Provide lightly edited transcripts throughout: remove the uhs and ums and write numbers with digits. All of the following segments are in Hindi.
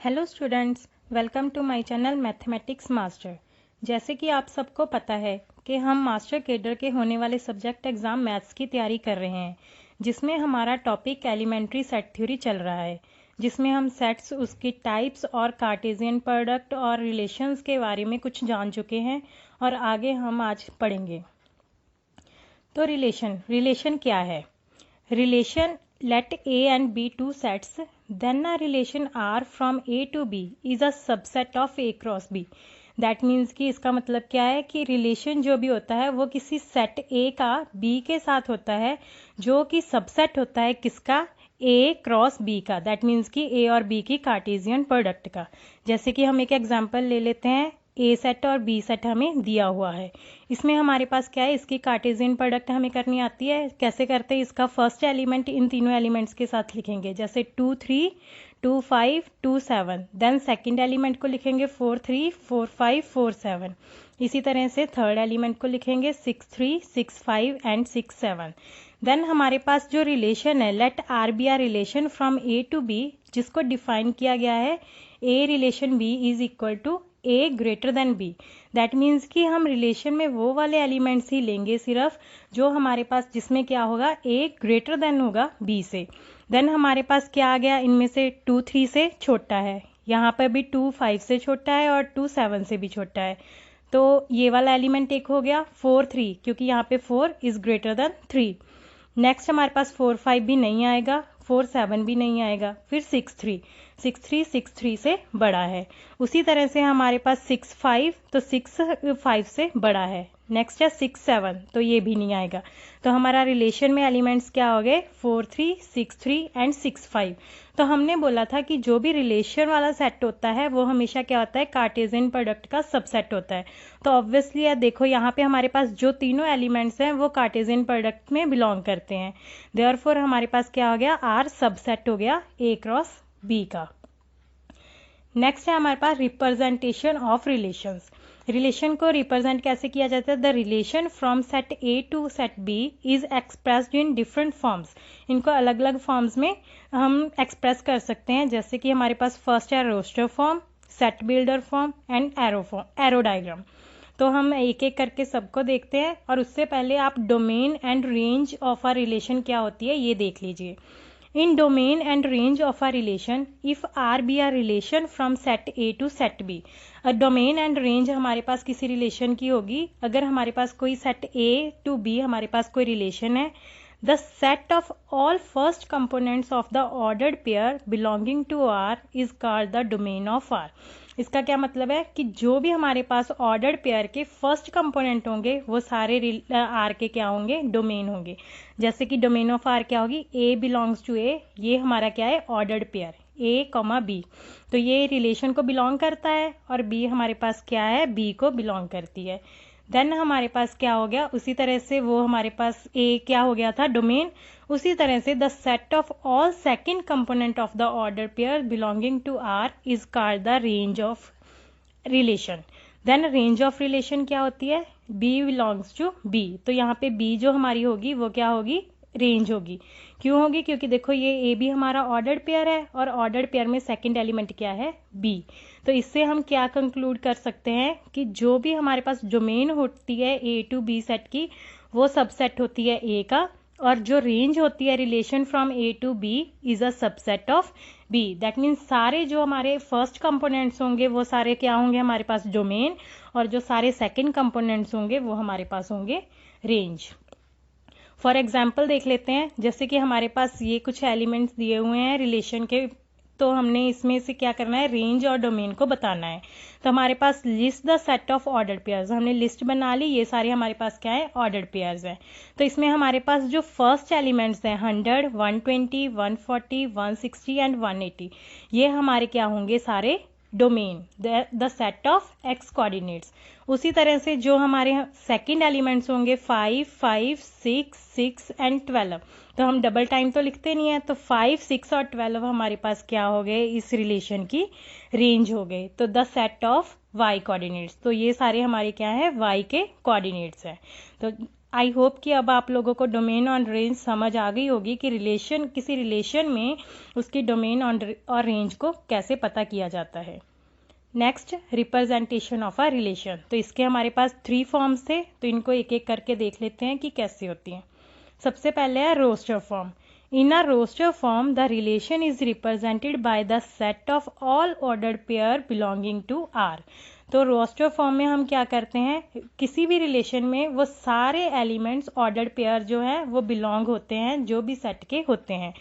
Hello students, welcome to my channel mathematics master. जैसे कि आप सबको पता है कि हम मास्टर केडर के होने वाले सब्जेक्ट एग्ज़ाम मैथ्स की तैयारी कर रहे हैं, जिसमें हमारा टॉपिक एलिमेंट्री सेट थ्योरी चल रहा है, जिसमें हम सेट्स, उसकी टाइप्स और कार्टेशियन प्रोडक्ट और रिलेशंस के बारे में कुछ जान चुके हैं और आगे हम आज पढ़ेंगे। तो रिलेशन क्या है? Relation, let A and B two sets, then a relation R from A to B is a subset of A cross B. That means कि इसका मतलब क्या है कि रिलेशन जो भी होता है वो किसी सेट A का B के साथ होता है, जो कि सबसेट होता है किसका? A क्रॉस B का। दैट मीन्स कि A और B की कार्टेशियन प्रोडक्ट का। जैसे कि हम एक एग्जांपल ले लेते हैं, ए सेट और बी सेट हमें दिया हुआ है। इसमें हमारे पास क्या है, इसकी कार्टेशियन प्रोडक्ट हमें करनी आती है। कैसे करते हैं? इसका फर्स्ट एलिमेंट इन तीनों एलिमेंट्स के साथ लिखेंगे, जैसे 2 3 2 5 2 7। देन सेकंड एलिमेंट को लिखेंगे 4 3 4 5 4 7। इसी तरह से थर्ड एलिमेंट को लिखेंगे 6 3 6 5 एंड 6 7। देन हमारे पास जो रिलेशन है, let R be are relation from A to B, जिसको डिफाइन किया गया है A relation B is equal to A greater than B. That means कि हम रिलेशन में वो वाले एलिमेंट्स ही लेंगे सिर्फ जो हमारे पास, जिसमें क्या होगा, ए ग्रेटर देन होगा बी से। देन हमारे पास क्या आ गया, इनमें से 2 3 से छोटा है, यहाँ पर भी 2 5 से छोटा है और 2 7 से भी छोटा है। तो ये वाला एलिमेंट एक हो गया 4 3, क्योंकि यहाँ पे 4 इज ग्रेटर देन 3। नेक्स्ट हमारे पास 4 5 भी नहीं आएगा, 4 7 भी नहीं आएगा। फिर 6 3 6 3 से बड़ा है। उसी तरह से हमारे पास 6 5, तो 6 5 से बड़ा है। नेक्स्ट है 6 7, तो ये भी नहीं आएगा। तो हमारा रिलेशन में एलिमेंट्स क्या हो गए, 4 3 6 3 एंड 6 5। तो हमने बोला था कि जो भी रिलेशन वाला सेट होता है वो हमेशा क्या होता है, कार्टेशियन प्रोडक्ट का सबसेट होता है। तो ऑब्वियसली देखो यहाँ पे हमारे पास जो तीनों एलिमेंट्स हैं वो कार्टेशियन प्रोडक्ट में बिलोंग करते हैं। देयरफॉर हमारे पास क्या हो गया, आर सबसेट हो गया ए क्रॉस बी का। नेक्स्ट है हमारे पास रिप्रेजेंटेशन ऑफ रिलेशंस। रिलेशन को रिप्रेजेंट कैसे किया जाता है? The relation from set A to set B is expressed in different forms. इनको अलग अलग फॉर्म्स में हम एक्सप्रेस कर सकते हैं, जैसे कि हमारे पास फर्स्ट है roster form, set builder form and arrow diagram. तो हम एक एक करके सबको देखते हैं, और उससे पहले आप domain and range of a relation क्या होती है ये देख लीजिए। In domain and range of a relation, if R be a relation from set A to set B, domain and range हमारे पास किसी रिलेशन की होगी अगर हमारे पास कोई सेट A to B हमारे पास कोई रिलेशन है। The set of all first components of the ordered pair belonging to R is called the domain of R। इसका क्या मतलब है कि जो भी हमारे पास ऑर्डर्ड पेयर के फर्स्ट कंपोनेंट होंगे वो सारे आर के क्या होंगे, डोमेन होंगे। जैसे कि डोमेन ऑफ आर क्या होगी, ए बिलोंग्स टू ए, ये हमारा क्या है, ordered pair A comma B. तो ये रिलेशन को बिलोंग करता है और बी हमारे पास क्या है, बी को बिलोंग करती है। देन हमारे पास क्या हो गया, उसी तरह से वो हमारे पास ए क्या हो गया था, डोमेन। उसी तरह से the set of all second component of the order pair belonging to R is called the range of relation. Then range of relation क्या होती है, बी बिलोंग्स टू बी। तो यहाँ पे बी जो हमारी होगी वो क्या होगी, रेंज होगी। क्यों होगी, क्योंकि देखो ये ए बी हमारा ऑर्डर्ड पेयर है और ऑर्डर्ड पेयर में सेकंड एलिमेंट क्या है, बी। तो इससे हम क्या कंक्लूड कर सकते हैं कि जो भी हमारे पास डोमेन होती है ए टू बी सेट की, वो सबसेट होती है ए का, और जो रेंज होती है relation from A to B is a subset of B. That means सारे जो हमारे फर्स्ट कंपोनेंट्स होंगे वो सारे क्या होंगे हमारे पास, डोमेन, और जो सारे सेकंड कंपोनेंट्स होंगे वो हमारे पास होंगे रेंज। फॉर एग्जाम्पल देख लेते हैं, जैसे कि हमारे पास ये कुछ एलिमेंट्स दिए हुए हैं रिलेशन के, तो हमने इसमें से क्या करना है, रेंज और डोमेन को बताना है। तो हमारे पास list the set of ordered pairs, हमने लिस्ट बना ली, ये सारे हमारे पास क्या है, ऑर्डर्ड पेयर्स हैं। तो इसमें हमारे पास जो फर्स्ट एलिमेंट्स हैं 100 120 140 160 एंड 180, ये हमारे क्या होंगे, सारे domain, the set of x coordinates. उसी तरह से जो हमारे सेकंड एलिमेंट्स होंगे 5 5 6 6 एंड 12, तो हम डबल टाइम तो लिखते नहीं है, तो 5 6 और 12 हमारे पास क्या हो गए, इस रिलेशन की रेंज हो गए। तो the set of Y coordinates, तो ये सारे हमारे क्या है, वाई के कोऑर्डिनेट्स हैं। तो आई होप कि अब आप लोगों को डोमेन और रेंज समझ आ गई होगी कि किसी रिलेशन में उसकी डोमेन और रेंज को कैसे पता किया जाता है। Next, representation of a relation. तो इसके हमारे पास 3 फॉर्म्स थे, तो इनको एक एक करके देख लेते हैं कि कैसे होती हैं। सबसे पहले है roster form. In a roster form the relation is represented by the set of all ordered pair belonging to R. तो रोस्टर फॉर्म में हम क्या करते हैं, किसी भी रिलेशन में वो सारे एलिमेंट्स ऑर्डर्ड पेयर जो हैं वो बिलोंग होते हैं जो भी सेट के होते हैं।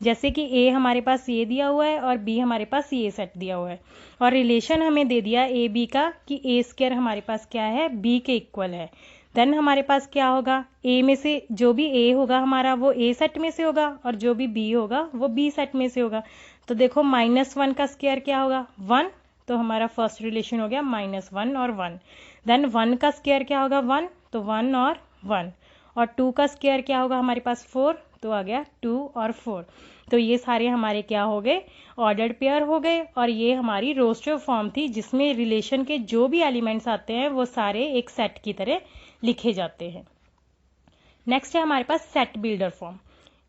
जैसे कि ए हमारे पास ये दिया हुआ है और बी हमारे पास ये सेट दिया हुआ है, और रिलेशन हमें दे दिया ए बी का कि ए स्क्वायर हमारे पास क्या है, बी के इक्वल है। देन हमारे पास क्या होगा, ए में से जो भी ए होगा हमारा वो ए सेट में से होगा, और जो भी बी होगा वो बी सेट में से होगा। तो देखो -1 का स्क्वायर क्या होगा, 1। तो हमारा फर्स्ट रिलेशन हो गया -1 और 1। देन 1 का स्क्वायर क्या होगा, 1। तो 1 और 1। और 2 का स्क्वायर क्या होगा हमारे पास, 4। तो आ गया 2 और 4। तो ये सारे हमारे क्या हो गए, ऑर्डर्ड पेयर हो गए। और ये हमारी रोस्टर फॉर्म थी जिसमें रिलेशन के जो भी एलिमेंट्स आते हैं वो सारे एक सेट की तरह लिखे जाते हैं। नेक्स्ट है हमारे पास set builder form.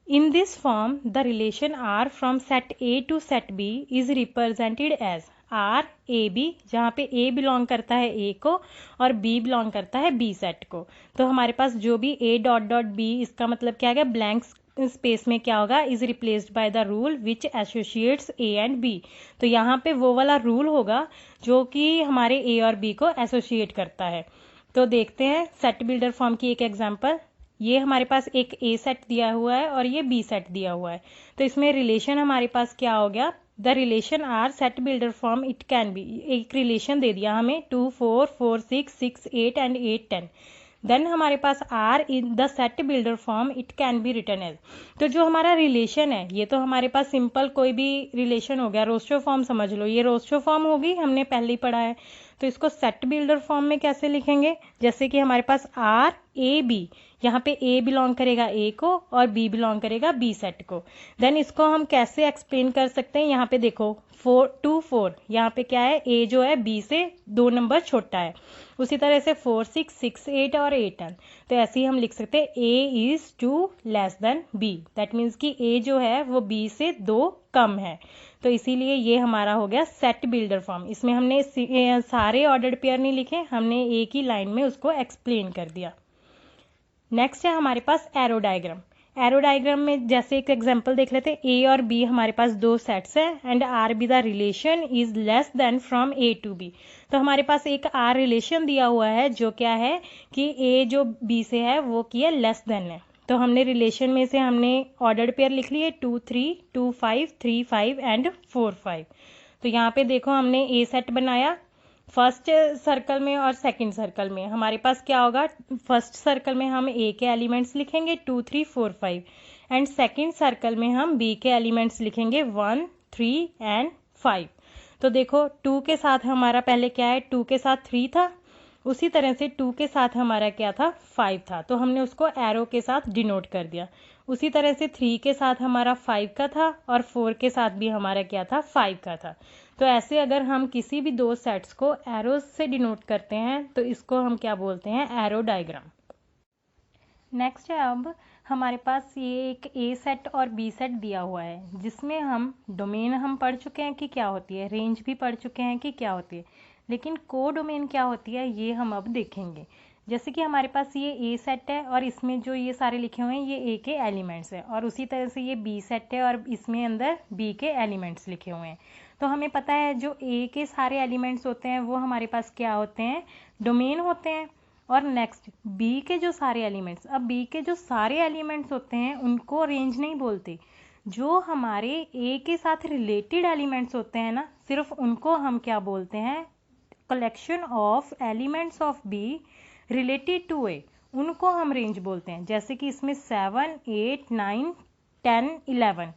In this form the relation R from set A to set B is represented as R A B, जहाँ पे ए बिलोंग करता है ए को और बी बिलोंग करता है बी सेट को। तो हमारे पास जो भी ए डॉट डॉट बी, इसका मतलब क्या है, ब्लैंक स्पेस में क्या होगा, is replaced by the rule which associates A and B. तो यहाँ पे वो वाला रूल होगा जो कि हमारे ए और बी को एसोसिएट करता है। तो देखते हैं सेट बिल्डर फॉर्म की एक एग्जांपल। ये हमारे पास एक ए सेट दिया हुआ है और ये बी सेट दिया हुआ है। तो इसमें रिलेशन हमारे पास क्या हो गया, the relation R set builder form it can be. एक रिलेशन दे दिया हमें 2 4 4 6 6 8 एंड 8 10। देन हमारे पास R in the set builder form it can be written as. तो जो हमारा रिलेशन है ये तो हमारे पास सिंपल कोई भी रिलेशन हो गया, रोस्टर फॉर्म समझ लो, ये रोस्टर फॉर्म होगी, हमने पहले ही पढ़ा है। तो इसको सेट बिल्डर फॉर्म में कैसे लिखेंगे, जैसे कि हमारे पास आर ए बी, यहाँ पे ए बिलोंग करेगा ए को और बी बिलोंग करेगा बी सेट को। देन इसको हम कैसे एक्सप्लेन कर सकते हैं, यहाँ पे देखो 4 2 4, यहाँ पे क्या है, ए जो है बी से 2 नंबर छोटा है। उसी तरह से 4 6 6 8 और 8 10। तो ऐसे ही हम लिख सकते हैं A is 2 less than B. That means कि ए जो है वो बी से 2 कम है। तो इसीलिए ये हमारा हो गया सेट बिल्डर फॉर्म। इसमें हमने सारे ऑर्डर्ड पेयर नहीं लिखे, हमने एक ही लाइन में उसको एक्सप्लेन कर दिया। नेक्स्ट है हमारे पास एरो डायग्राम। एरो डायग्राम में जैसे एक एग्जांपल देख लेते हैं, ए और बी हमारे पास 2 सेट्स हैं and R be the relation is less than from A to B. तो हमारे पास एक आर रिलेशन दिया हुआ है जो क्या है कि ए जो बी से है वो की है लेस देन है। तो हमने रिलेशन में से हमने ऑर्डर्ड पेयर लिख लिए 2 3 2 5 3 5 एंड 4 5। तो यहाँ पे देखो हमने ए सेट बनाया फर्स्ट सर्कल में और सेकंड सर्कल में। हमारे पास क्या होगा, फर्स्ट सर्कल में हम ए के एलिमेंट्स लिखेंगे 2 3 4 5 एंड सेकंड सर्कल में हम बी के एलिमेंट्स लिखेंगे 1 3 एंड 5। तो देखो 2 के साथ हमारा पहले क्या है, 2 के साथ 3 था, उसी तरह से 2 के साथ हमारा क्या था, 5 था। तो हमने उसको एरो के साथ डिनोट कर दिया। उसी तरह से 3 के साथ हमारा 5 का था और 4 के साथ भी हमारा क्या था, 5 का था। तो ऐसे अगर हम किसी भी 2 सेट्स को एरोज से डिनोट करते हैं तो इसको हम क्या बोलते हैं, एरो डायग्राम। नेक्स्ट है अब हमारे पास ये एक ए सेट और बी सेट दिया हुआ है जिसमें हम डोमेन हम पढ़ चुके हैं कि क्या होती है, रेंज भी पढ़ चुके हैं कि क्या होती है, लेकिन को डोमेन क्या होती है ये हम अब देखेंगे। जैसे कि हमारे पास ये ए सेट है और इसमें जो ये सारे लिखे हुए हैं ये ए के एलिमेंट्स हैं, और उसी तरह से ये बी सेट है और इसमें अंदर बी के एलिमेंट्स लिखे हुए हैं। तो हमें पता है जो ए के सारे एलिमेंट्स होते हैं वो हमारे पास क्या होते हैं, डोमेन होते हैं। और नेक्स्ट बी के जो सारे एलिमेंट्स, अब बी के जो सारे एलिमेंट्स होते हैं उनको रेंज नहीं बोलते, जो हमारे ए के साथ रिलेटेड एलिमेंट्स होते हैं ना, सिर्फ उनको हम क्या बोलते हैं, collection of elements of B related to A, उनको हम रेंज बोलते हैं। जैसे कि इसमें 7 8 9 10 11,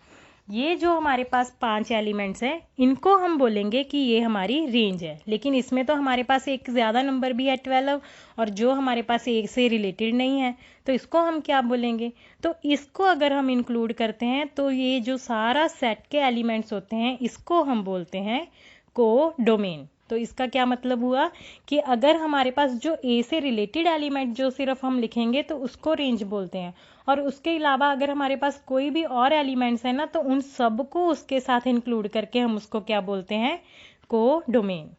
ये जो हमारे पास 5 एलिमेंट्स हैं इनको हम बोलेंगे कि ये हमारी रेंज है। लेकिन इसमें तो हमारे पास एक ज़्यादा नंबर भी है 12, और जो हमारे पास एक से रिलेटेड नहीं है तो इसको हम क्या बोलेंगे। तो इसको अगर हम इंक्लूड करते हैं तो ये जो सारा सेट के एलिमेंट्स होते हैं इसको हम बोलते हैं को डोमेन। तो इसका क्या मतलब हुआ कि अगर हमारे पास जो ए से रिलेटेड एलिमेंट जो सिर्फ हम लिखेंगे तो उसको रेंज बोलते हैं, और उसके अलावा अगर हमारे पास कोई भी और एलिमेंट्स है ना तो उन सबको उसके साथ इंक्लूड करके हम उसको क्या बोलते हैं, कोडोमेन।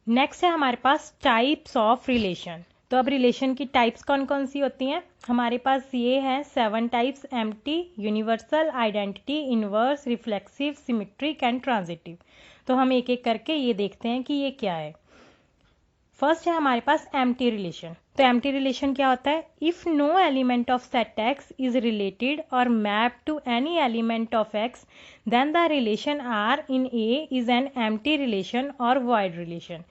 नेक्स्ट है हमारे पास टाइप्स ऑफ रिलेशन। तो अब रिलेशन की टाइप्स कौन कौन सी होती हैं, हमारे पास ये है 7 types, empty, universal, identity, inverse, reflexive, symmetric and transitive. तो हम एक एक करके ये देखते हैं कि ये क्या है। फर्स्ट है हमारे पास एम्प्टी रिलेशन। तो एम्प्टी रिलेशन क्या होता है, if no element of set X is related और map to any element of X then the relation R in A is an empty relation और वॉइड रिलेशन।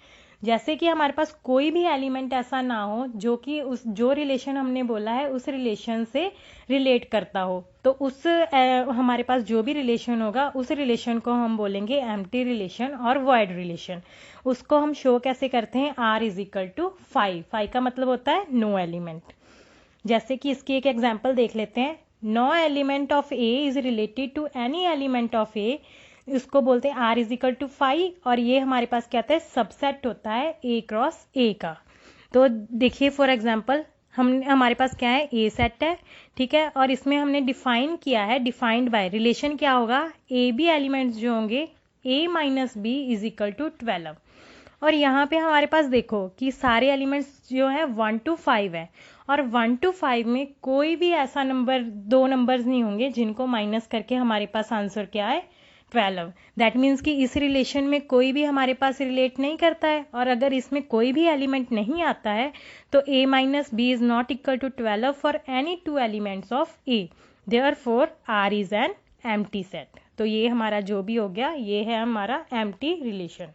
जैसे कि हमारे पास कोई भी एलिमेंट ऐसा ना हो जो कि उस जो रिलेशन हमने बोला है उस रिलेशन से रिलेट करता हो, तो उस हमारे पास जो भी रिलेशन होगा उस रिलेशन को हम बोलेंगे एम्प्टी रिलेशन और वॉइड रिलेशन। उसको हम शो कैसे करते हैं, आर इज इक्वल टू 5 का मतलब होता है नो एलिमेंट। जैसे कि इसकी एक एग्जाम्पल देख लेते हैं, no element of A is related to any element of A, इसको बोलते हैं आर इज इक्वल टू 5, और ये हमारे पास क्या होता है, सबसेट होता है ए क्रॉस ए का। तो देखिए फॉर एग्जांपल हमारे पास क्या है, ए सेट है, ठीक है, और इसमें हमने डिफाइन किया है, डिफाइंड बाय रिलेशन क्या होगा, ए बी एलिमेंट्स जो होंगे A minus B is equal to 12। और यहाँ पे हमारे पास देखो कि सारे एलिमेंट्स जो है 1 to 5 है, और 1 to 5 में कोई भी ऐसा नंबर, दो नंबर्स नहीं होंगे जिनको माइनस करके हमारे पास आंसर क्या है, 12। दैट मीन्स कि इस रिलेशन में कोई भी हमारे पास रिलेट नहीं करता है, और अगर इसमें कोई भी एलिमेंट नहीं आता है तो a minus B is not equal to 12 for any 2 elements of a, therefore r is an empty set. तो ये हमारा जो भी हो गया, ये है हमारा एम्प्टी रिलेशन।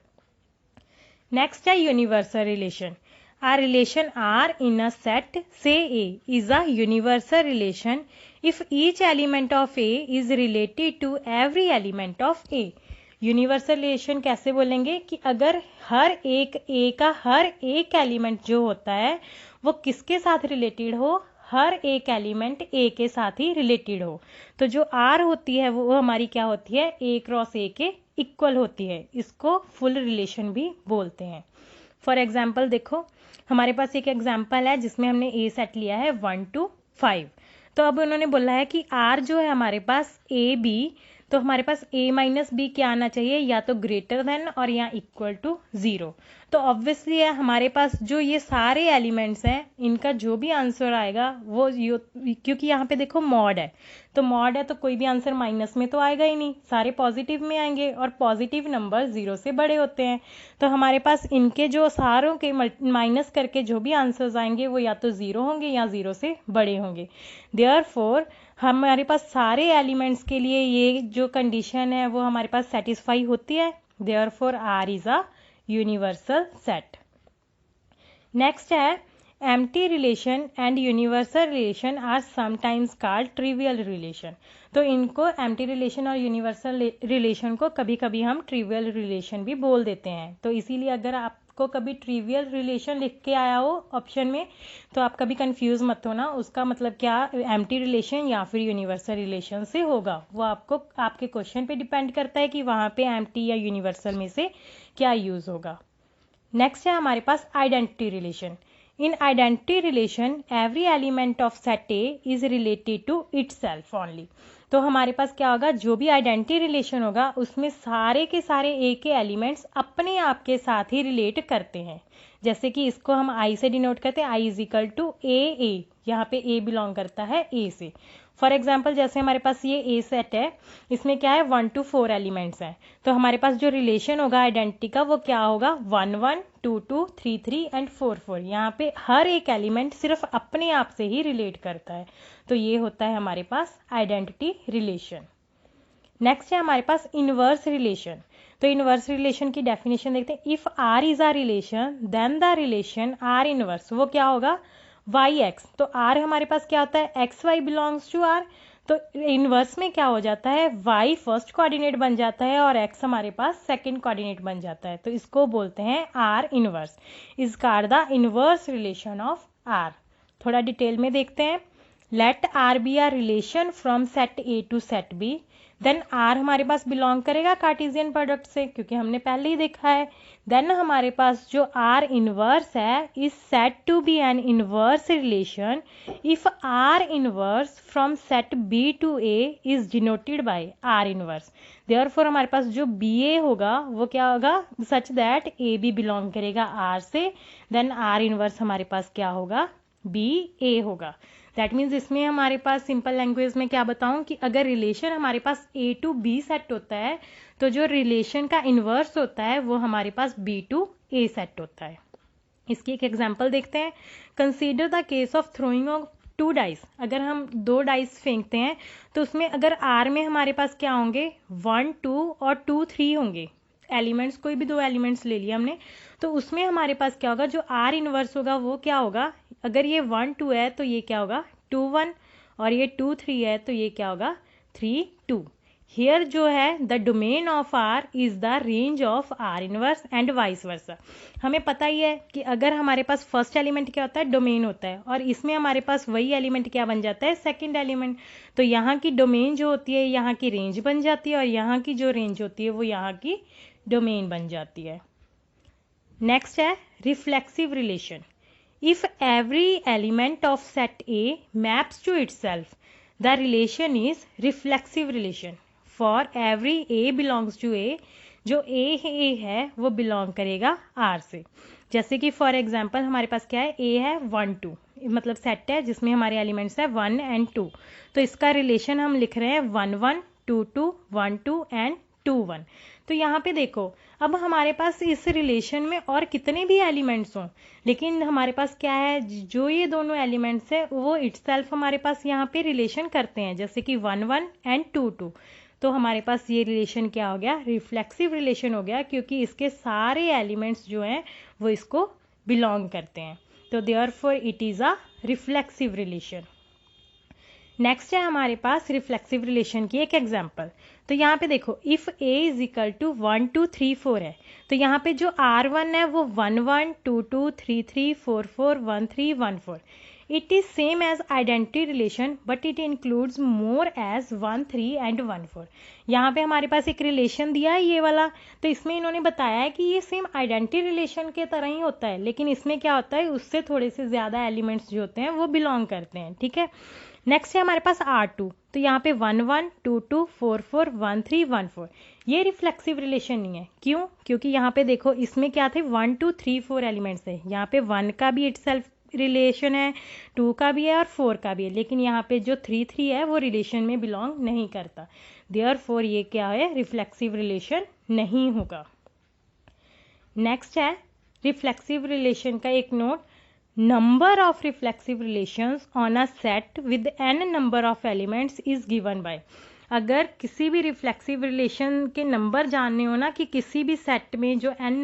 नेक्स्ट है universal relation. A relation R in a set, say A, is a universal relation if each element of A is related to every element of A. Universal relation कैसे बोलेंगे कि अगर हर एक A का हर एक एलिमेंट जो होता है वो किसके साथ रिलेटेड हो, हर एक एलिमेंट A के साथ ही रिलेटेड हो। तो जो R होती है वो हमारी क्या होती है, A क्रॉस A के इक्वल होती है। इसको फुल रिलेशन भी बोलते हैं। फॉर एग्जाम्पल देखो, हमारे पास एक एग्जाम्पल है जिसमें हमने ए सेट लिया है 1 to 5। तो अब उन्होंने बोला है कि आर जो है हमारे पास ए बी, तो हमारे पास a माइनस बी क्या आना चाहिए, या तो ग्रेटर देन और या इक्वल टू 0। तो ऑब्वियसली है हमारे पास जो ये सारे एलिमेंट्स हैं इनका जो भी आंसर आएगा वो क्योंकि यहाँ पे देखो मॉड है, तो मॉड है तो कोई भी आंसर माइनस में तो आएगा ही नहीं, सारे पॉजिटिव में आएंगे, और पॉजिटिव नंबर 0 से बड़े होते हैं। तो हमारे पास इनके जो सारों के माइनस करके जो भी आंसर्स आएंगे वो या तो 0 होंगे या 0 से बड़े होंगे। देयरफॉर हमारे पास सारे एलिमेंट्स के लिए ये जो कंडीशन है वो हमारे पास सेटिस्फाई होती है। Therefore R is a universal set. Next है empty relation and universal relation are sometimes called trivial relation. तो इनको एम्प्टी रिलेशन और यूनिवर्सल रिलेशन को कभी कभी हम ट्रिवियल रिलेशन भी बोल देते हैं। तो इसीलिए अगर आपको कभी ट्रिवियल रिलेशन लिख के आया हो ऑप्शन में तो आप कभी कंफ्यूज मत होना, उसका मतलब क्या एम्प्टी रिलेशन या फिर यूनिवर्सल रिलेशन से होगा। वो आपको आपके क्वेश्चन पे डिपेंड करता है कि वहाँ पे एम्प्टी या यूनिवर्सल में से क्या यूज होगा। नेक्स्ट है हमारे पास identity relation. In identity relation, every element of set A is related to itself only. तो हमारे पास क्या होगा, जो भी आइडेंटिटी रिलेशन होगा उसमें सारे के सारे A के एलिमेंट्स अपने आप के साथ ही रिलेट करते हैं। जैसे कि इसको हम I से डिनोट करते हैं, I is equal to A, यहाँ पे A बिलोंग करता है A से। फॉर एग्जाम्पल जैसे हमारे पास ये ए सेट है, इसमें क्या है 1 to 4 एलिमेंट्स हैं, तो हमारे पास जो रिलेशन होगा आइडेंटिटी का वो क्या होगा 1 1 2 2 3 3 एंड 4 4। यहाँ पे हर एक एलिमेंट सिर्फ अपने आप से ही रिलेट करता है। तो ये होता है हमारे पास आइडेंटिटी रिलेशन। नेक्स्ट है हमारे पास इनवर्स रिलेशन। तो इनवर्स रिलेशन की डेफिनेशन देखते हैं। If R is a relation then the relation R inverse, वो क्या होगा वाई एक्स। तो आर हमारे पास क्या होता है X Y belongs to R, तो इनवर्स में क्या हो जाता है वाई फर्स्ट कोऑर्डिनेट बन जाता है और एक्स हमारे पास सेकंड कोऑर्डिनेट बन जाता है। तो इसको बोलते हैं R inverse, is called the inverse relation of R. थोड़ा डिटेल में देखते हैं। Let R be are relation from set A to set B, then R हमारे पास बिलोंग करेगा कार्टेशियन प्रोडक्ट से, क्योंकि हमने पहले ही देखा है। देन हमारे पास जो आर इनवर्स है is said to be an inverse relation if R inverse from set B to A is denoted by R inverse. Therefore हमारे पास जो बी ए होगा वो क्या होगा, such that A B belong करेगा आर से, देन आर इनवर्स हमारे पास क्या होगा, बी ए होगा। दैट मीन्स इसमें हमारे पास सिंपल लैंग्वेज में क्या बताऊं कि अगर रिलेशन हमारे पास ए टू बी सेट होता है तो जो रिलेशन का इन्वर्स होता है वो हमारे पास बी टू ए सेट होता है। इसकी एक एग्जांपल देखते हैं। Consider the case of throwing of 2 dice. अगर हम 2 डाइस फेंकते हैं तो उसमें अगर आर में हमारे पास क्या होंगे, 1 2 और 2 3 होंगे एलिमेंट्स, कोई भी 2 एलिमेंट्स ले लिया हमने, तो उसमें हमारे पास क्या होगा, जो आर इनवर्स होगा वो क्या होगा, अगर ये 1 2 है तो ये क्या होगा 2 1, और ये 2 3 है तो ये क्या होगा 3 2। हियर जो है the domain of R is the range of R inverse and vice versa. हमें पता ही है कि अगर हमारे पास फर्स्ट एलिमेंट क्या होता है, डोमेन होता है, और इसमें हमारे पास वही एलिमेंट क्या बन जाता है, सेकंड एलिमेंट। तो यहाँ की डोमेन जो होती है यहाँ की रेंज बन जाती है, और यहाँ की जो रेंज होती है वो यहाँ की डोमेन बन जाती है। नेक्स्ट है reflexive relation. If every element of set A maps to itself the relation is reflexive relation for every A belongs to A. जो ए है वो बिलोंग करेगा आर से। जैसे कि फॉर एग्जांपल हमारे पास क्या है, ए है 1 2, मतलब सेट है जिसमें हमारे एलिमेंट्स है 1 एंड 2, तो इसका रिलेशन हम लिख रहे हैं 1 1 2 2 1 2 एंड 2 1। तो यहाँ पे देखो अब हमारे पास इस रिलेशन में और कितने भी एलिमेंट्स हों, लेकिन हमारे पास क्या है, जो ये दोनों एलिमेंट्स है वो इटसेल्फ हमारे पास यहाँ पे रिलेशन करते हैं, जैसे कि 1 1 एंड 2 2। तो हमारे पास ये रिलेशन क्या हो गया, रिफ्लेक्सिव रिलेशन हो गया, क्योंकि इसके सारे एलिमेंट्स जो हैं वो इसको बिलोंग करते हैं। तो therefore it is a reflexive relation. Next है हमारे पास रिफ्लेक्सिव रिलेशन की एक एग्जांपल। तो यहाँ पे देखो if a is equal to 1 2 3 4 है, तो यहाँ पे जो R1 है वो 1 1 2 2 3 3 4 4 1 3 1 4। It is same as identity relation but it includes more as 1 3 and 1 4। यहाँ पे हमारे पास एक रिलेशन दिया है ये वाला, तो इसमें इन्होंने बताया है कि ये सेम आइडेंटिटी रिलेशन के तरह ही होता है, लेकिन इसमें क्या होता है, उससे थोड़े से ज़्यादा एलिमेंट्स जो होते हैं वो बिलोंग करते हैं। ठीक है, नेक्स्ट है हमारे पास R2। तो यहाँ पे 1 1 2 2 4 4 1 3 1 4। ये रिफ्लेक्सिव रिलेशन नहीं है, क्यों, क्योंकि यहाँ पे देखो इसमें क्या थे 1 2 3 4 एलिमेंट्स थे, यहाँ पे 1 का भी इटसेल्फ रिलेशन है, 2 का भी है और 4 का भी है, लेकिन यहाँ पे जो 3 3 है वो रिलेशन में बिलोंग नहीं करता। देयरफॉर ये क्या है, रिफ्लेक्सिव रिलेशन नहीं होगा। नेक्स्ट है रिफ्लेक्सिव रिलेशन का एक note, number of reflexive relations on a set with n number of elements is given by। अगर किसी भी रिफ्लेक्सिव रिलेशन के नंबर जानने हो ना कि किसी भी सेट में जो n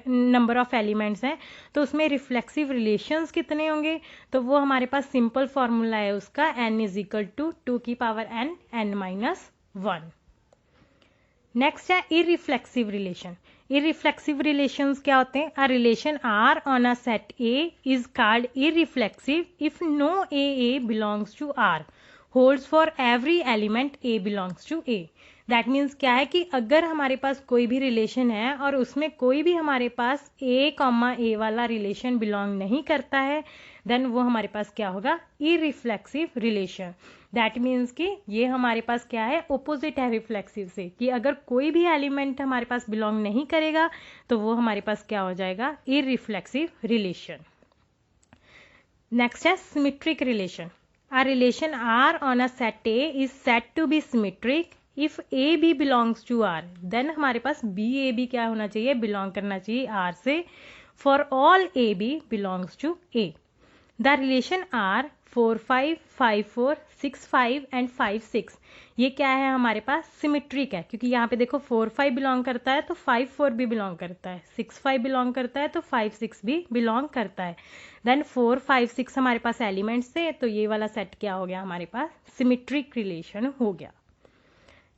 नंबर ऑफ एलिमेंट्स हैं तो उसमें रिफ्लेक्सिव रिलेशंस कितने होंगे, तो वो हमारे पास सिंपल फॉर्मूला है उसका, n इज इक्वल टू 2 की power n n minus 1। Next है इररिफ्लेक्सिव रिलेशन। इररिफ्लेक्सिव रिलेशंस क्या होते हैं, a relation R on a set A is called irreflexive if no A belongs to R holds for every element A belongs to A. That means क्या है कि अगर हमारे पास कोई भी रिलेशन है और उसमें कोई भी हमारे पास ए कॉमा ए वाला रिलेशन बिलोंग नहीं करता है, देन वो हमारे पास क्या होगा, इररिफ्लेक्सिव रिलेशन। दैट मीन्स कि ये हमारे पास क्या है, ओपोजिट है रिफ्लेक्सिव से, कि अगर कोई भी एलिमेंट हमारे पास बिलोंग नहीं करेगा तो वो हमारे पास क्या हो जाएगा, इररिफ्लेक्सिव रिलेशन। नेक्स्ट है symmetric relation. A relation R on a set A is said to be symmetric if AB belongs to R, then हमारे पास BAB क्या होना चाहिए, बिलोंग करना चाहिए R से, for all AB belongs to A। The relation R 4 5 5 4 6 5 and 5 6 ये क्या है हमारे पास, सिमेट्रिक है, क्योंकि यहाँ पे देखो 4 5 बिलोंग करता है तो 5 4 भी बिलोंग करता है, 6 5 बिलोंग करता है तो 5 6 भी बिलोंग करता है। देन 4 5 6 हमारे पास एलिमेंट्स थे, तो ये वाला सेट क्या हो गया हमारे पास, सिमेट्रिक रिलेशन हो गया।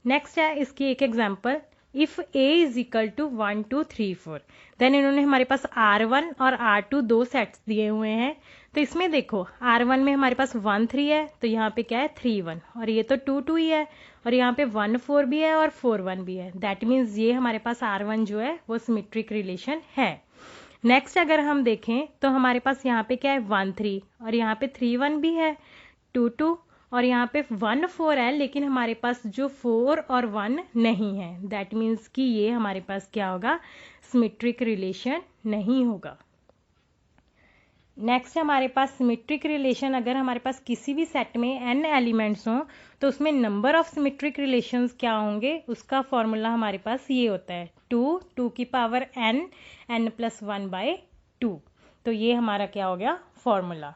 नेक्स्ट है इसकी एक example, if A is equal to 1 2 3 4, then इन्होंने हमारे पास R1 और R2 दो सेट्स दिए हुए हैं, तो इसमें देखो R1 में हमारे पास 1 3 है, तो यहाँ पे क्या है 3 1, और ये तो 2 2 ही है, और यहाँ पे 1 4 भी है और 4 1 भी है। दैट मीन्स ये हमारे पास R1 जो है वो सिमेट्रिक रिलेशन है। नेक्स्ट अगर हम देखें तो हमारे पास यहाँ पे क्या है 1 3, और यहाँ पे 3 1 भी है, 2 2, और यहाँ पे 1 4 है, लेकिन हमारे पास जो 4 और 1 नहीं है। दैट मीन्स कि ये हमारे पास क्या होगा, सिमेट्रिक रिलेशन नहीं होगा। नेक्स्ट हमारे पास सिमेट्रिक रिलेशन, अगर हमारे पास किसी भी सेट में n एलिमेंट्स हों तो उसमें नंबर ऑफ सिमेट्रिक रिलेशंस क्या होंगे, उसका फॉर्मूला हमारे पास ये होता है 2 की पावर n, n प्लस 1/2। तो ये हमारा क्या हो गया फॉर्मूला।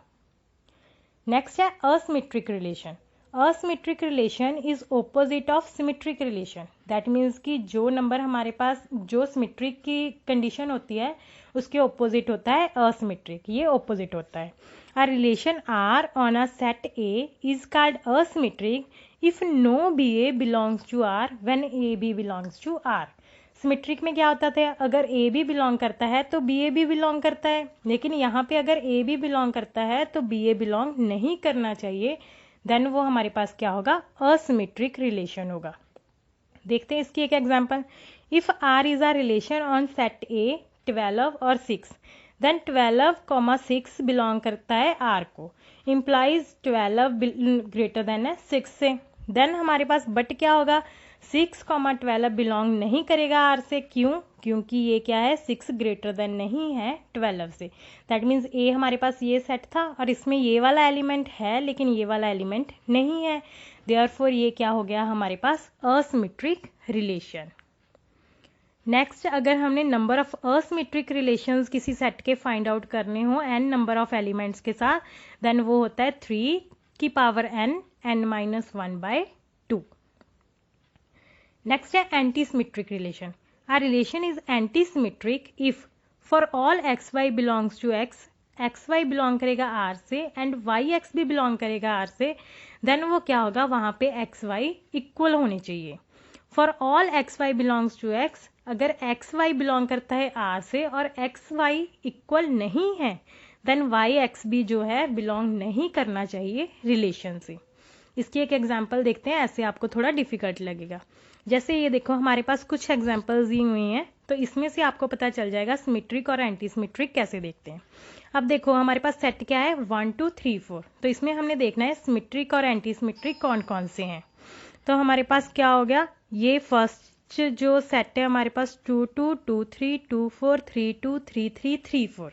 नेक्स्ट है asymmetric relation. Asymmetric relation is opposite of symmetric relation. That means कि जो नंबर हमारे पास जो सिमेट्रिक की कंडीशन होती है उसके ऑपोजिट होता है असिमेट्रिक, ये ऑपोजिट होता है। A relation R on a set A is called asymmetric if no B A belongs to R when A B belongs to R. Symmetric में क्या होता था, अगर ए बी बिलोंग करता है तो बी ए भी बिलोंग करता है, लेकिन यहाँ पे अगर ए बी बिलोंग करता है तो बी ए बिलोंग नहीं करना चाहिए, देन वो हमारे पास क्या होगा, असिमेट्रिक रिलेशन होगा। देखते हैं इसकी एक example. If R is a relation on set A 12 और 6, देन 12, 6 बिलोंग करता है आर को, इम्प्लाइज 12 ग्रेटर देन है 6 से। देन हमारे पास बट क्या होगा, 6, 12 बिलोंग नहीं करेगा आर से। क्यों, क्योंकि ये क्या है 6 ग्रेटर देन नहीं है 12 से। दैट मीन्स ए हमारे पास ये सेट था और इसमें ये वाला एलिमेंट है लेकिन ये वाला एलिमेंट नहीं है, देयरफॉर ये क्या हो गया हमारे पास असिमेट्रिक रिलेशन। नेक्स्ट अगर हमने नंबर ऑफ असिमेट्रिक रिलेशंस किसी सेट के फाइंड आउट करने हो n नंबर ऑफ एलिमेंट्स के साथ, देन वो होता है 3 की पावर n, n-1/2। नेक्स्ट है antisymmetric relation. A relation is antisymmetric if for all X Y belongs to X, X Y belong करेगा आर से एंड वाई एक्स भी बिलोंग करेगा आर से, देन वो क्या होगा, वहाँ पे एक्स वाई इक्वल होने चाहिए। For all X Y belongs to X, अगर एक्स वाई बिलोंग करता है आर से और एक्स वाई इक्वल नहीं है, देन वाई एक्स भी जो है बिलोंग नहीं करना चाहिए रिलेशन से। इसकी एक एग्जांपल देखते हैं, ऐसे आपको थोड़ा डिफिकल्ट लगेगा। जैसे ये देखो हमारे पास कुछ एग्जांपल्स दी हुई हैं, तो इसमें से आपको पता चल जाएगा सिमेट्रिक और एंटी सिमेट्रिक कैसे देखते हैं। अब देखो हमारे पास सेट क्या है 1 2 3 4, तो इसमें हमने देखना है सिमेट्रिक और एंटी सिमेट्रिक कौन कौन से हैं। तो हमारे पास क्या हो गया, ये फर्स्ट जो सेट है हमारे पास 2 2 2 3 2 4 3 2 3 3 3 4,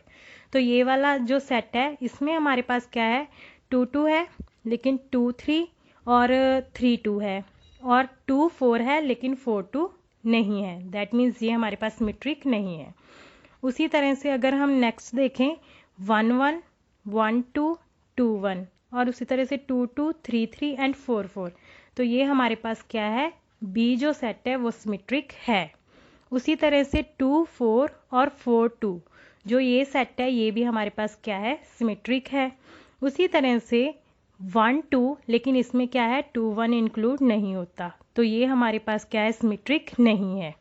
तो ये वाला जो सेट है इसमें हमारे पास क्या है 2 2 है लेकिन 2 3 और 3 2 है, और 2 4 है लेकिन 4 2 नहीं है। दैट मीन्स ये हमारे पास सिमेट्रिक नहीं है। उसी तरह से अगर हम नेक्स्ट देखें 1 1 1 2 2 1, और उसी तरह से 2 2 3 3 एंड 4 4, तो ये हमारे पास क्या है, बी जो सेट है वो सिमेट्रिक है। उसी तरह से 2 4 और 4 2, जो ये सेट है ये भी हमारे पास क्या है, सिमेट्रिक है। उसी तरह से 1 2, लेकिन इसमें क्या है 2 1 इंक्लूड नहीं होता, तो ये हमारे पास क्या है, सिमेट्रिक नहीं है।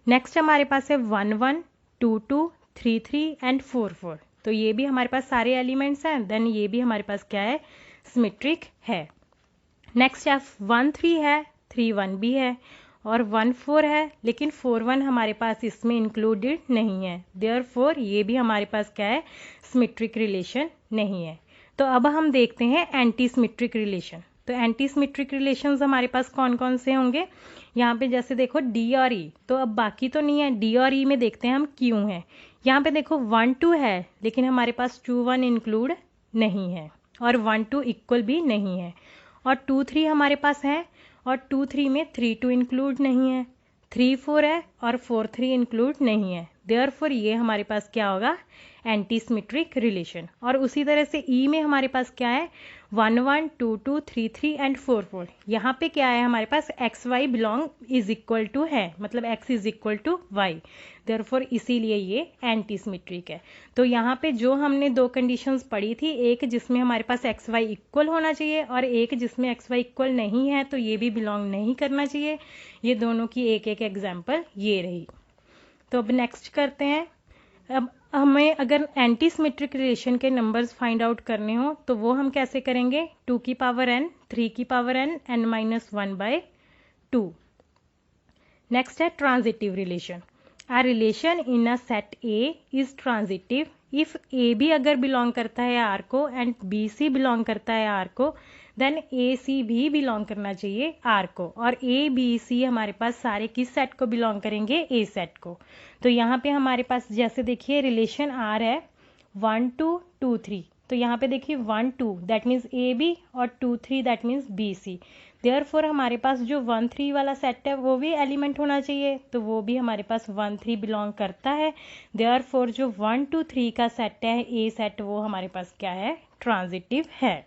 नेक्स्ट हमारे पास है 1 1 2 2 3 3 एंड 4 4, तो ये भी हमारे पास सारे एलिमेंट्स हैं, देन ये भी हमारे पास क्या है, सिमेट्रिक है। नेक्स्ट है 1 3 है, 3 1 भी है, और 1 4 है लेकिन 4 1 हमारे पास इसमें इंक्लूडेड नहीं है, देयरफॉर ये भी हमारे पास क्या है, सिमेट्रिक रिलेशन नहीं है। तो अब हम देखते हैं एंटी सिमेट्रिक रिलेशन। तो एंटी सिमेट्रिक रिलेशंस हमारे पास कौन कौन से होंगे, यहाँ पे जैसे देखो डी और ई, तो अब बाकी तो नहीं है, डी और ई में देखते हैं हम क्यों है। यहाँ पे देखो 1 2 है लेकिन हमारे पास 2 1 इंक्लूड नहीं है, और 1 2 इक्वल भी नहीं है, और 2 3 हमारे पास है और 2 3 में 3 2 इंक्लूड नहीं है, 3 4 है और 4 3 इंक्लूड नहीं है, देयरफॉर ये हमारे पास क्या होगा, एंटी सिमेट्रिक रिलेशन। और उसी तरह से ई में हमारे पास क्या है 1 1 2 2 3 3 एंड 4 4, यहाँ पे क्या है हमारे पास X Y belong is equal to है, मतलब X is equal to Y, therefore इसीलिए ये एंटी सिमेट्रिक है। तो यहाँ पे जो हमने दो कंडीशंस पढ़ी थी, एक जिसमें हमारे पास एक्स वाई इक्वल होना चाहिए और एक जिसमें एक्स वाई इक्वल नहीं है तो ये भी बिलोंग नहीं करना चाहिए, ये दोनों की एक एक एग्जाम्पल ये रही। तो अब नेक्स्ट करते हैं। अब हमें अगर एंटी सिमेट्रिक रिलेशन के नंबर्स फाइंड आउट करने हो तो वो हम कैसे करेंगे, 2 की पावर n, 3 की पावर n, n-1/2। नेक्स्ट है transitive relation. A relation in a set A is transitive if A भी अगर बिलोंग करता है R को एंड B C बिलोंग करता है R को, देन A C भी बिलोंग करना चाहिए R को, और A B C हमारे पास सारे किस सेट को बिलोंग करेंगे, A सेट को। तो यहाँ पे हमारे पास जैसे देखिए रिलेशन R है 1 2 2 3, तो यहाँ पे देखिए 1 2 दैट मीन्स ए बी और 2 3 that means B C. Therefore हमारे पास जो 1 3 वाला सेट है वो भी एलिमेंट होना चाहिए, तो वो भी हमारे पास 1 3 बिलोंग करता है। देयरफॉर जो 1 2 3 का सेट है ए सेट, वो हमारे पास क्या है, ट्रांजिटिव है।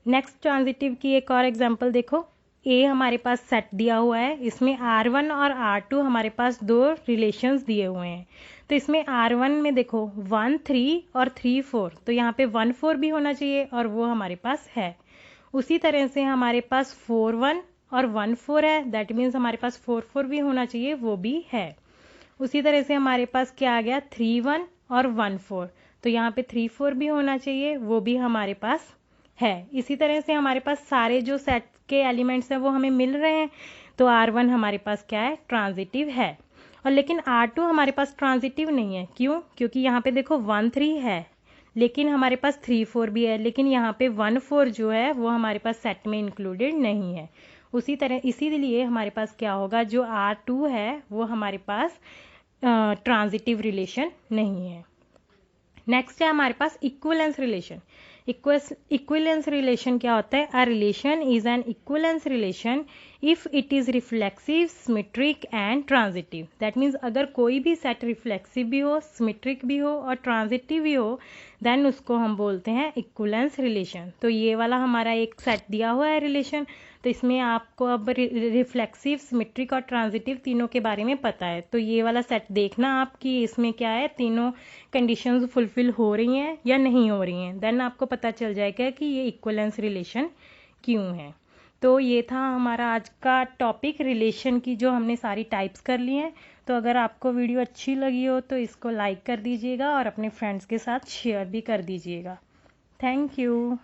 नेक्स्ट ट्रांजिटिव की एक और एग्जांपल देखो। ए हमारे पास सेट दिया हुआ है, इसमें R1 और R2 हमारे पास दो रिलेशंस दिए हुए हैं। तो इसमें R1 में देखो 1 3 और 3 4, तो यहाँ पे 1 4 भी होना चाहिए और वो हमारे पास है। उसी तरह से हमारे पास 4 1 और 1 4 है, दैट मीन्स हमारे पास 4 4 भी होना चाहिए, वो भी है। उसी तरह से हमारे पास क्या आ गया, 3 1 और 1 4, तो यहाँ पे 3 4 भी होना चाहिए, वो भी हमारे पास है। इसी तरह से हमारे पास सारे जो सेट के एलिमेंट्स हैं वो हमें मिल रहे हैं, तो R1 हमारे पास क्या है, ट्रांजिटिव है। और लेकिन R2 हमारे पास ट्रांजिटिव नहीं है, क्यों, क्योंकि यहाँ पे देखो 1 3 है, लेकिन हमारे पास 3 4 भी है, लेकिन यहाँ पे 1 4 जो है वो हमारे पास सेट में इंक्लूडेड नहीं है। उसी तरह इसीलिए हमारे पास क्या होगा, जो R2 है वो हमारे पास ट्रांजिटिव रिलेशन नहीं है। नेक्स्ट है हमारे पास इक्विवेलेंस रिलेशन। इक्विवेलेंस रिलेशन क्या होता है, a relation is an equivalence relation if it is reflexive, symmetric and transitive. That means अगर कोई भी सेट रिफ्लेक्सिव भी हो, सिमेट्रिक भी हो और ट्रांजिटिव भी हो, देन उसको हम बोलते हैं इक्विवेलेंस रिलेशन। तो ये वाला हमारा एक सेट दिया हुआ है रिलेशन, तो इसमें आपको अब रिफ्लेक्सिव, सिमेट्रिक और ट्रांजिटिव तीनों के बारे में पता है। तो ये वाला सेट देखना आप कि इसमें क्या है, तीनों कंडीशंस फुलफिल हो रही हैं या नहीं हो रही हैं, देन आपको पता चल जाएगा कि ये इक्विवेलेंस रिलेशन क्यों है। तो ये था हमारा आज का टॉपिक, रिलेशन की जो हमने सारी टाइप्स कर ली हैं। तो अगर आपको वीडियो अच्छी लगी हो तो इसको लाइक कर दीजिएगा और अपने फ्रेंड्स के साथ शेयर भी कर दीजिएगा। Thank you.